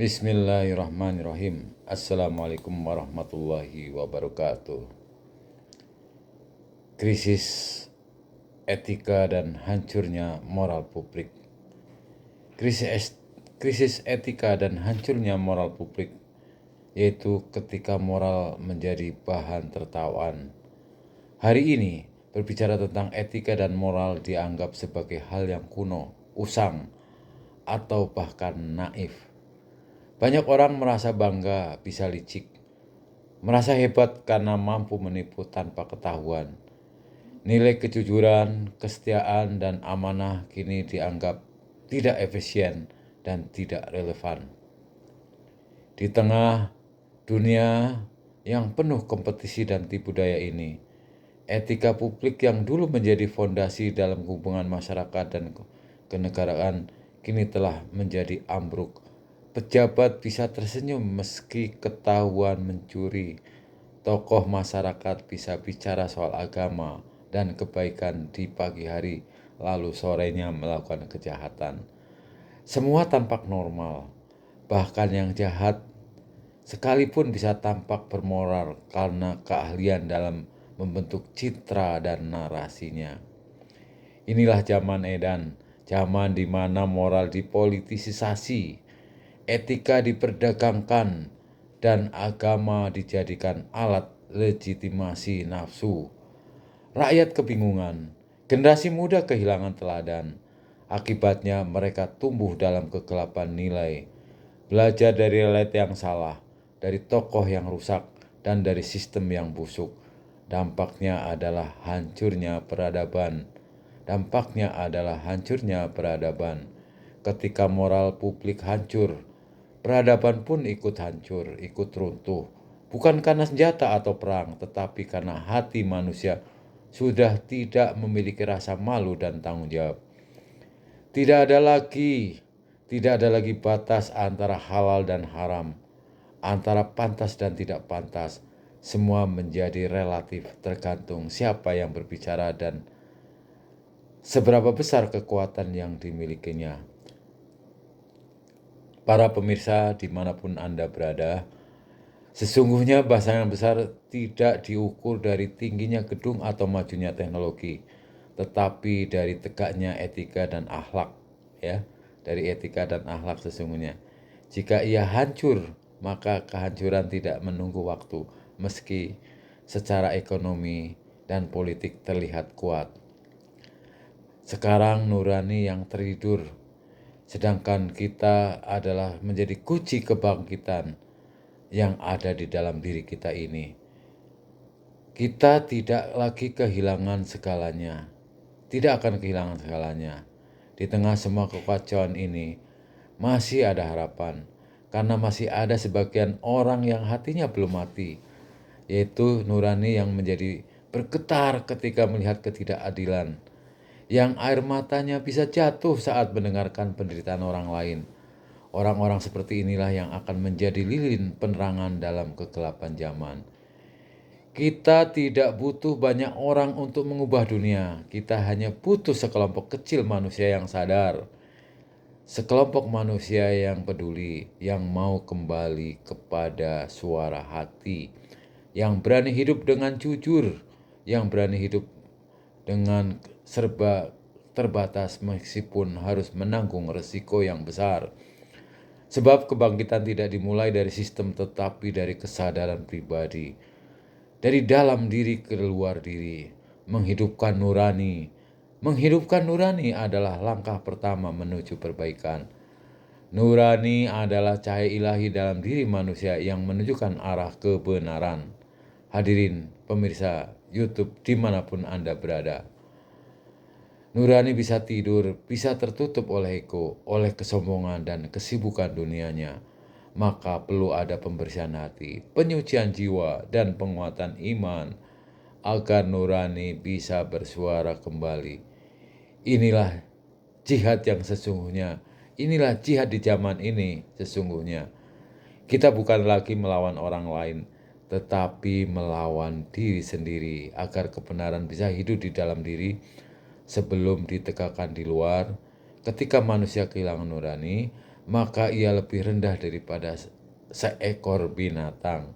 Bismillahirrahmanirrahim. Assalamualaikum warahmatullahi wabarakatuh. Krisis etika dan hancurnya moral publik. Krisis etika dan hancurnya moral publik, yaitu ketika moral menjadi bahan tertawaan. Hari ini, berbicara tentang etika dan moral dianggap sebagai hal yang kuno, usang, atau bahkan naif. Banyak orang merasa bangga bisa licik, merasa hebat karena mampu menipu tanpa ketahuan. Nilai kejujuran, kesetiaan, dan amanah kini dianggap tidak efisien dan tidak relevan. Di tengah dunia yang penuh kompetisi dan tipu daya ini, etika publik yang dulu menjadi fondasi dalam hubungan masyarakat dan kenegaraan kini telah menjadi ambruk. Pejabat bisa tersenyum meski ketahuan mencuri. Tokoh masyarakat bisa bicara soal agama dan kebaikan di pagi hari, lalu sorenya melakukan kejahatan. Semua tampak normal, bahkan yang jahat sekalipun bisa tampak bermoral karena keahlian dalam membentuk citra dan narasinya. Inilah zaman edan, zaman di mana moral dipolitisasi, etika diperdagangkan, dan agama dijadikan alat legitimasi nafsu. Rakyat kebingungan, generasi muda kehilangan teladan. Akibatnya mereka tumbuh dalam kegelapan nilai, belajar dari relate yang salah, dari tokoh yang rusak, dan dari sistem yang busuk. Dampaknya adalah hancurnya peradaban. Ketika moral publik hancur, peradaban pun ikut hancur, ikut runtuh. Bukan karena senjata atau perang, tetapi karena hati manusia sudah tidak memiliki rasa malu dan tanggung jawab. Tidak ada lagi batas antara halal dan haram, antara pantas dan tidak pantas. Semua menjadi relatif, tergantung siapa yang berbicara dan seberapa besar kekuatan yang dimilikinya. Para pemirsa dimanapun Anda berada, sesungguhnya bahasa yang besar tidak diukur dari tingginya gedung atau majunya teknologi, tetapi dari tegaknya etika dan akhlak, ya, dari etika dan akhlak sesungguhnya. Jika ia hancur, maka kehancuran tidak menunggu waktu, meski secara ekonomi dan politik terlihat kuat. Sekarang nurani yang tertidur, sedangkan kita adalah menjadi kunci kebangkitan yang ada di dalam diri kita ini. Kita tidak lagi kehilangan segalanya, tidak akan kehilangan segalanya. Di tengah semua kekacauan ini, masih ada harapan, karena masih ada sebagian orang yang hatinya belum mati, yaitu nurani yang menjadi bergetar ketika melihat ketidakadilan, yang air matanya bisa jatuh saat mendengarkan penderitaan orang lain. Orang-orang seperti inilah yang akan menjadi lilin penerangan dalam kegelapan zaman. Kita tidak butuh banyak orang untuk mengubah dunia. Kita hanya butuh sekelompok kecil manusia yang sadar. Sekelompok manusia yang peduli, yang mau kembali kepada suara hati, yang berani hidup dengan jujur, yang berani hidup dengan serba terbatas meskipun harus menanggung resiko yang besar. Sebab kebangkitan tidak dimulai dari sistem tetapi dari kesadaran pribadi. Dari dalam diri ke luar diri, menghidupkan nurani. Menghidupkan nurani adalah langkah pertama menuju perbaikan. Nurani adalah cahaya ilahi dalam diri manusia yang menunjukkan arah kebenaran. Hadirin pemirsa YouTube dimanapun Anda berada. Nurani bisa tidur, bisa tertutup oleh ego, oleh kesombongan dan kesibukan dunianya. Maka perlu ada pembersihan hati, penyucian jiwa, dan penguatan iman agar nurani bisa bersuara kembali. Inilah jihad yang sesungguhnya. Inilah jihad di zaman ini sesungguhnya. Kita bukan lagi melawan orang lain, tetapi melawan diri sendiri agar kebenaran bisa hidup di dalam diri sebelum ditegakkan di luar. Ketika manusia kehilangan nurani, maka ia lebih rendah daripada seekor binatang.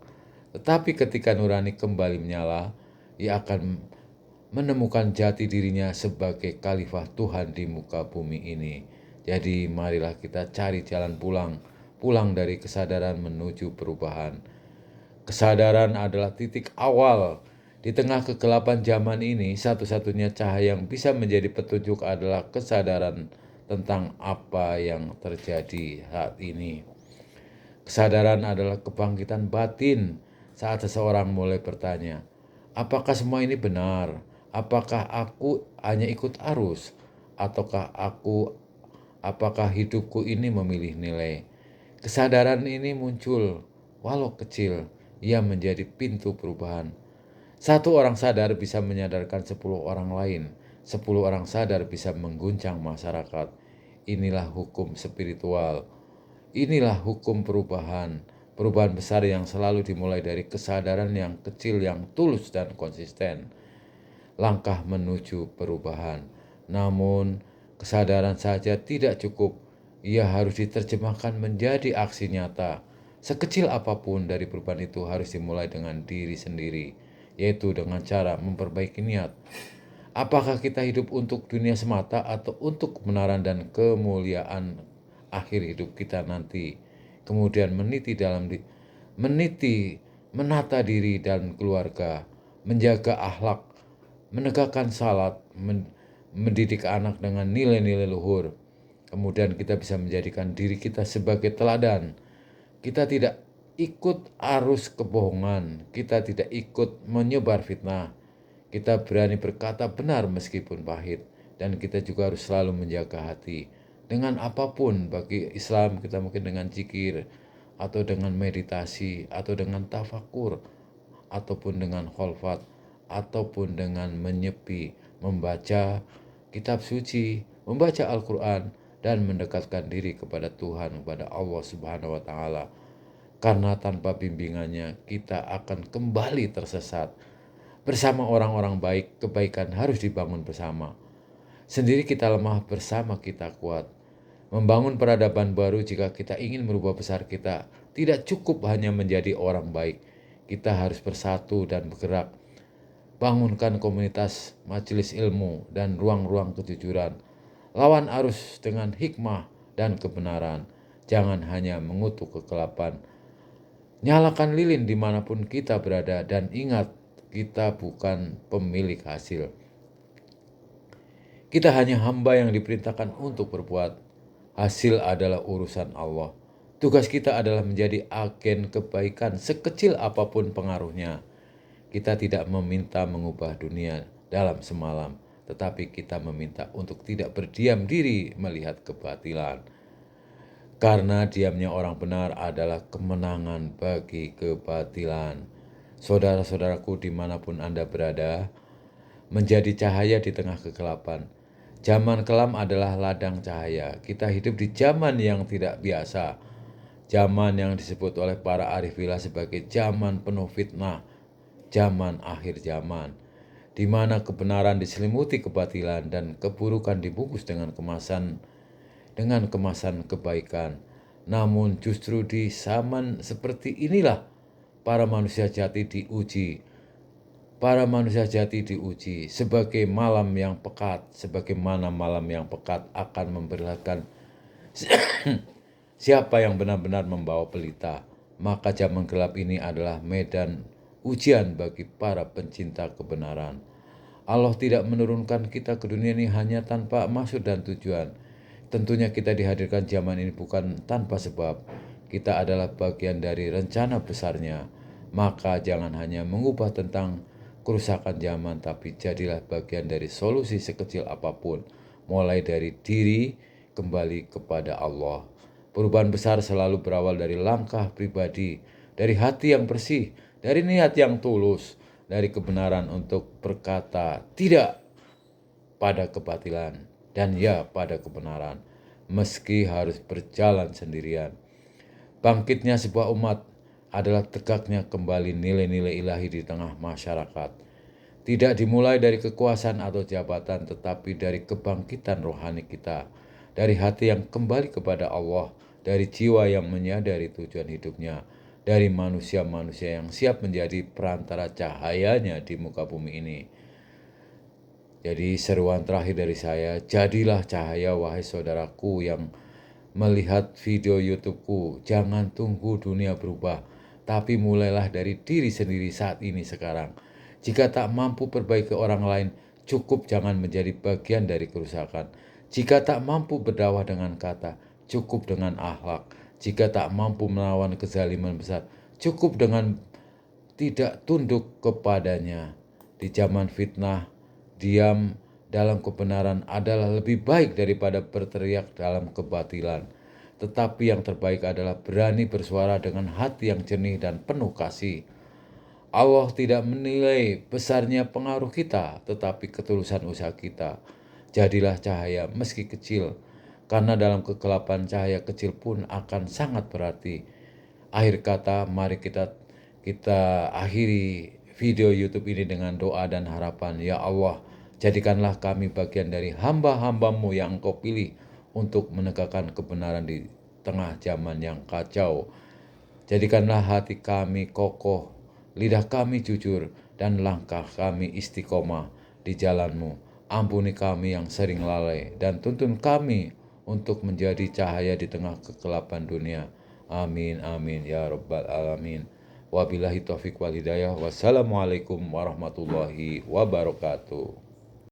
Tetapi ketika nurani kembali menyala, ia akan menemukan jati dirinya sebagai khalifah Tuhan di muka bumi ini. Jadi marilah kita cari jalan pulang dari kesadaran menuju perubahan. Kesadaran adalah titik awal. Di tengah kegelapan zaman ini, satu-satunya cahaya yang bisa menjadi petunjuk adalah kesadaran tentang apa yang terjadi saat ini. Kesadaran adalah kebangkitan batin saat seseorang mulai bertanya, apakah semua ini benar? Apakah aku hanya ikut arus? Apakah hidupku ini memilih nilai? Kesadaran ini muncul, walau kecil, ia menjadi pintu perubahan. Satu orang sadar bisa menyadarkan 10 orang lain. 10 orang sadar bisa mengguncang masyarakat. Inilah hukum spiritual. Inilah hukum perubahan. Perubahan besar yang selalu dimulai dari kesadaran yang kecil yang tulus dan konsisten. Langkah menuju perubahan. Namun, kesadaran saja tidak cukup. Ia harus diterjemahkan menjadi aksi nyata. Sekecil apapun dari perubahan itu harus dimulai dengan diri sendiri, yaitu dengan cara memperbaiki niat. Apakah kita hidup untuk dunia semata atau untuk kebenaran dan kemuliaan akhir hidup kita nanti? Kemudian menata diri dan keluarga, menjaga akhlak, menegakkan salat, mendidik anak dengan nilai-nilai luhur. Kemudian kita bisa menjadikan diri kita sebagai teladan. Kita tidak ikut arus kebohongan, kita tidak ikut menyebar fitnah. Kita berani berkata benar meskipun pahit, dan kita juga harus selalu menjaga hati. Dengan apapun, bagi Islam kita mungkin dengan zikir, atau dengan meditasi, atau dengan tafakur, ataupun dengan kholwat, ataupun dengan menyepi, membaca kitab suci, membaca Al-Quran, dan mendekatkan diri kepada Tuhan, kepada Allah Subhanahu wa Ta'ala. Karena tanpa bimbingannya, kita akan kembali tersesat. Bersama orang-orang baik, kebaikan harus dibangun bersama. Sendiri kita lemah, bersama kita kuat. Membangun peradaban baru jika kita ingin merubah besar kita, tidak cukup hanya menjadi orang baik. Kita harus bersatu dan bergerak. Bangunkan komunitas, majelis ilmu, dan ruang-ruang kejujuran. Lawan arus dengan hikmah dan kebenaran. Jangan hanya mengutuk kegelapan. Nyalakan lilin dimanapun kita berada dan ingat, kita bukan pemilik hasil. Kita hanya hamba yang diperintahkan untuk berbuat. Hasil adalah urusan Allah. Tugas kita adalah menjadi agen kebaikan sekecil apapun pengaruhnya. Kita tidak meminta mengubah dunia dalam semalam, tetapi kita meminta untuk tidak berdiam diri melihat kebatilan. Karena diamnya orang benar adalah kemenangan bagi kebatilan. Saudara-saudaraku dimanapun Anda berada, menjadi cahaya di tengah kegelapan. Zaman kelam adalah ladang cahaya. Kita hidup di zaman yang tidak biasa. Zaman yang disebut oleh para arifillah sebagai zaman penuh fitnah. Zaman akhir zaman. Di mana kebenaran diselimuti kebatilan dan keburukan dibungkus dengan kemasan kebaikan. Namun justru di zaman seperti inilah para manusia jati diuji. Para manusia jati diuji sebagai malam yang pekat, sebagaimana malam yang pekat akan memperlihatkan siapa yang benar-benar membawa pelita. Maka zaman gelap ini adalah medan ujian bagi para pencinta kebenaran. Allah tidak menurunkan kita ke dunia ini hanya tanpa maksud dan tujuan. Tentunya kita dihadirkan zaman ini bukan tanpa sebab. Kita adalah bagian dari rencana besarnya. Maka jangan hanya mengubah tentang kerusakan zaman, tapi jadilah bagian dari solusi sekecil apapun. Mulai dari diri kembali kepada Allah. Perubahan besar selalu berawal dari langkah pribadi, dari hati yang bersih, dari niat yang tulus, dari kebenaran untuk berkata tidak pada kebatilan dan ya pada kebenaran, meski harus berjalan sendirian. Bangkitnya sebuah umat adalah tegaknya kembali nilai-nilai ilahi di tengah masyarakat. Tidak dimulai dari kekuasaan atau jabatan, tetapi dari kebangkitan rohani kita, dari hati yang kembali kepada Allah, dari jiwa yang menyadari tujuan hidupnya, dari manusia-manusia yang siap menjadi perantara cahayanya di muka bumi ini. Jadi seruan terakhir dari saya, jadilah cahaya wahai saudaraku yang melihat video YouTubeku. Jangan tunggu dunia berubah, tapi mulailah dari diri sendiri saat ini sekarang. Jika tak mampu perbaiki orang lain, cukup jangan menjadi bagian dari kerusakan. Jika tak mampu berdakwah dengan kata, cukup dengan akhlak. Jika tak mampu melawan kezaliman besar, cukup dengan tidak tunduk kepadanya. Di zaman fitnah, diam dalam kebenaran adalah lebih baik daripada berteriak dalam kebatilan. Tetapi yang terbaik adalah berani bersuara dengan hati yang jernih dan penuh kasih. Allah tidak menilai besarnya pengaruh kita, tetapi ketulusan usaha kita. Jadilah cahaya meski kecil, karena dalam kegelapan cahaya kecil pun akan sangat berarti. Akhir kata, mari kita akhiri video YouTube ini dengan doa dan harapan. Ya Allah, jadikanlah kami bagian dari hamba-hambamu yang Engkau pilih untuk menegakkan kebenaran di tengah zaman yang kacau. Jadikanlah hati kami kokoh, lidah kami jujur, dan langkah kami istiqomah di jalan-Mu. Ampuni kami yang sering lalai, dan tuntun kami untuk menjadi cahaya di tengah kegelapan dunia. Amin, amin, ya Rabbal Alamin. Wabillahi taufiq wal hidayah. Wassalamualaikum warahmatullahi wabarakatuh.